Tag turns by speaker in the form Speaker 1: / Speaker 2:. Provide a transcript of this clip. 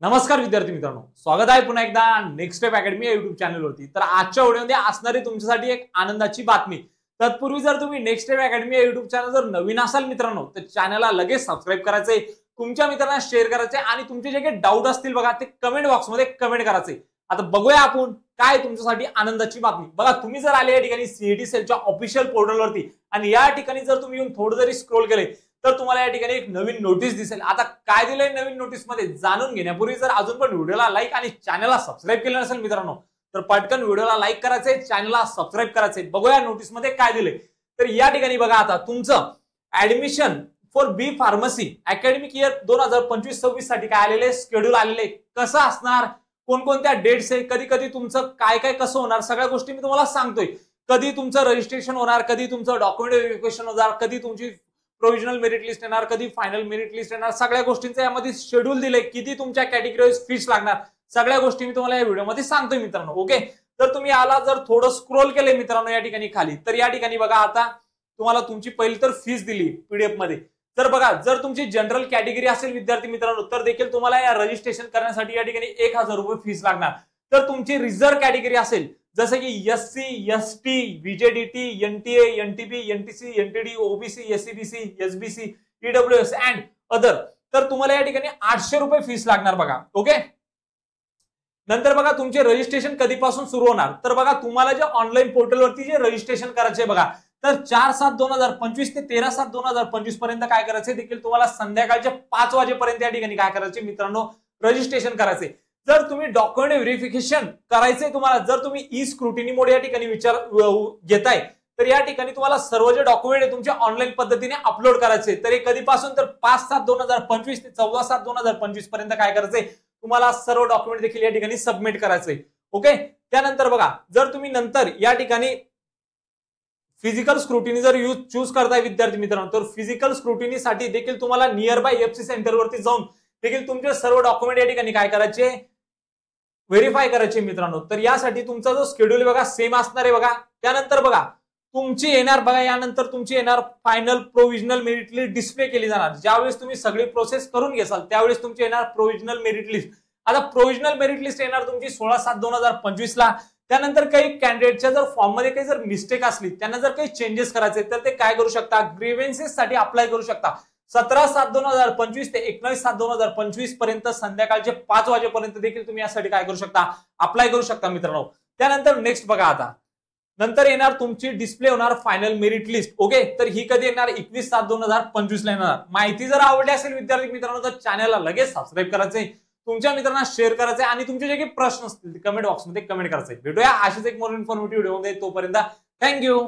Speaker 1: नमस्कार विद्यार्थी मित्रांनो, स्वागत आहे पुन्हा एकदा नेक्स्ट स्टेप अकॅडमी या युट्यूब चॅनलवरती। तर आजच्या व्हिडिओमध्ये असणारी तुमच्यासाठी एक आनंदाची बातमी। तत्पूर्वी जर तुम्ही नेक्स्ट स्टेप अकॅडमी या युट्यूब चॅनल जर नवीन असाल मित्रांनो, तर चॅनलला लगेच सबस्क्राइब करायचे, तुमच्या मित्रांना शेअर करायचे आणि तुमचे जे काही डाऊट असतील बघा ते कमेंट बॉक्समध्ये कमेंट करायचे। आता बघूया आपण काय तुमच्यासाठी आनंदाची बातमी। बघा, तुम्ही जर आले या ठिकाणी सीईटी सेलच्या ऑफिशियल पोर्टलवरती आणि या ठिकाणी जर तुम्ही येऊन थोडं जरी स्क्रोल केले तर तुम्हाला या ठिकाणी एक नवीन नोटीस दिसेल। आता काय दिलंय नवीन नोटीस मध्ये जाणून घेण्यापूर्वी जर अजून पण व्हिडिओला लाईक आणि चॅनलला सबस्क्राइब केलं नसेल मित्रांनो, तर पटकन व्हिडिओला लाईक करायचंय, चॅनलला सबस्क्राइब करायचंय। बघूया नोटीस मध्ये काय दिलंय। तर या ठिकाणी बघा, आता तुमचं admission for B pharmacy academic year 2025-26 साठी काय आलेले शेड्यूल आलेले, कसं असणार, कोणकोणत्या डेट्स आहे, कधी कधी तुमचं काय काय कसं होणार, सगळ्या गोष्टी मी तुम्हाला सांगतोय। कधी तुमचं रजिस्ट्रेशन होणार, कधी तुमचं डॉक्युमेंट व्हेरिफिकेशन होणार, कधी तुमची प्रोविजनल मेरिट लिस्ट येणार, कधी फायनल मेरिट लिस्ट येणार, सगळ्या गोष्टींचं यामध्ये शेड्यूल दिलंय, किती तुमच्या कॅटेगरी वाईज फीस लागणार, सगळ्या गोष्टी मी तुम्हाला या व्हिडिओमध्ये सांगतोय मित्रांनो। ओके, तर तुम्ही आला जर थोडं स्क्रोल केले मित्रांनो या ठिकाणी खाली, तर या ठिकाणी बघा, आता तुम्हाला तुमची पहिली तर फीस दिली पीडीएफ मध्ये। तर बघा, जर तुमची जनरल कॅटेगरी असेल विद्यार्थी मित्रांनो, तर देखील तुम्हाला या रजिस्ट्रेशन करण्यासाठी या ठिकाणी 1000 रुपये फीस लागणार। तर तुमची रिझर्व कॅटेगरी असेल जसं की SC, ST, VJDT, NTA, NTB, NTC, NTD, OBC, SCBC, SBC, EWS and other, तर तुम्हाला या ठिकाणी 800 रुपये फीस लागणार बघा। ओके, नंतर बघा तुमचे रजिस्ट्रेशन कधीपासून सुरू होणार, तर बघा तुम्हाला जे ऑनलाईन पोर्टलवरती जे रजिस्ट्रेशन करायचे बघा, तर 4/7/2025 ते 13/7/2025 पर्यंत काय करायचे, देखील तुम्हाला संध्याकाळच्या 5 वाजेपर्यंत या ठिकाणी काय करायचे मित्रांनो, रजिस्ट्रेशन करायचे। जर तुम्ही डॉक्युमेंट व्हेरिफिकेशन करायचे तुम्हाला, जर तुम्ही ई स्क्रुटिनी मोड या ठिकाणी विचार घेताय, तर या ठिकाणी तुम्हाला सर्व जे डॉक्युमेंट आहे तुमच्या ऑनलाईन पद्धतीने अपलोड करायचे। तर हे कधीपासून, तर 5/7/2025 ते 14/7/2025 पर्यंत काय करायचे, तुम्हाला सर्व डॉक्युमेंट देखील या ठिकाणी सबमिट करायचे। ओके, त्यानंतर बघा, जर तुम्ही नंतर या ठिकाणी फिजिकल स्क्रुटिनी जर चूज करताय विद्यार्थी मित्रांनो, तर फिजिकल स्क्रुटिनी साठी देखील तुम्हाला नियर बाय एफसी सेंटर वरती जाऊन देखील तुमचे सर्व डॉक्युमेंट या ठिकाणी काय करायचे, व्हेरीफाय करायचे मित्रांनो। तर यासाठी तुमचा जो शेड्यूल बघा सेम असणार आहे बघा। त्यानंतर बघा तुमची येणार बघा, यानंतर तुमची येणार final provisional merit list display केली जाणार। ज्यावेळेस तुम्ही सगळी प्रोसेस करून घेसाल त्यावेळेस तुमची येणार प्रोविजनल मेरिट लिस्ट। आता प्रोविजनल मेरिट लिस्ट येणार तुमची 16/7/2025 ला। त्यानंतर काही कॅन्डिडेटच्या जर फॉर्म मध्ये काही जर मिस्टेक असली, त्यांना जर काही चेंजेस करायचे, तर ते काय करू शकता, ग्रीव्हन्सेस साठी अप्लाय करू शकता। 17/7/2025 ते 19/7/2025 पर्यंत संध्याकाळचे 5 वाजेपर्यंत देखील तुम्ही यासाठी काय करू शकता, अप्लाय करू शकता मित्रांनो। त्यानंतर नेक्स्ट बघा, आता नंतर येणार तुमची डिस्प्ले होणार फायनल मेरिट लिस्ट। ओके, तर ही कधी येणार, 21/7/2025 ला येणार। माहिती जर आवडली असेल विद्यार्थी मित्रांनो, तर चॅनलला लगेच सबस्क्राइब करायचे, तुमच्या मित्रांना शेअर करायचे आणि तुमचे जे काही प्रश्न असतील ते कमेंट बॉक्समध्ये कमेंट करायचे। भेटूया अशीच एक मोर इन्फॉर्मेटिव्ह व्हिडिओ मध्ये, तोपर्यंत थँक्यू।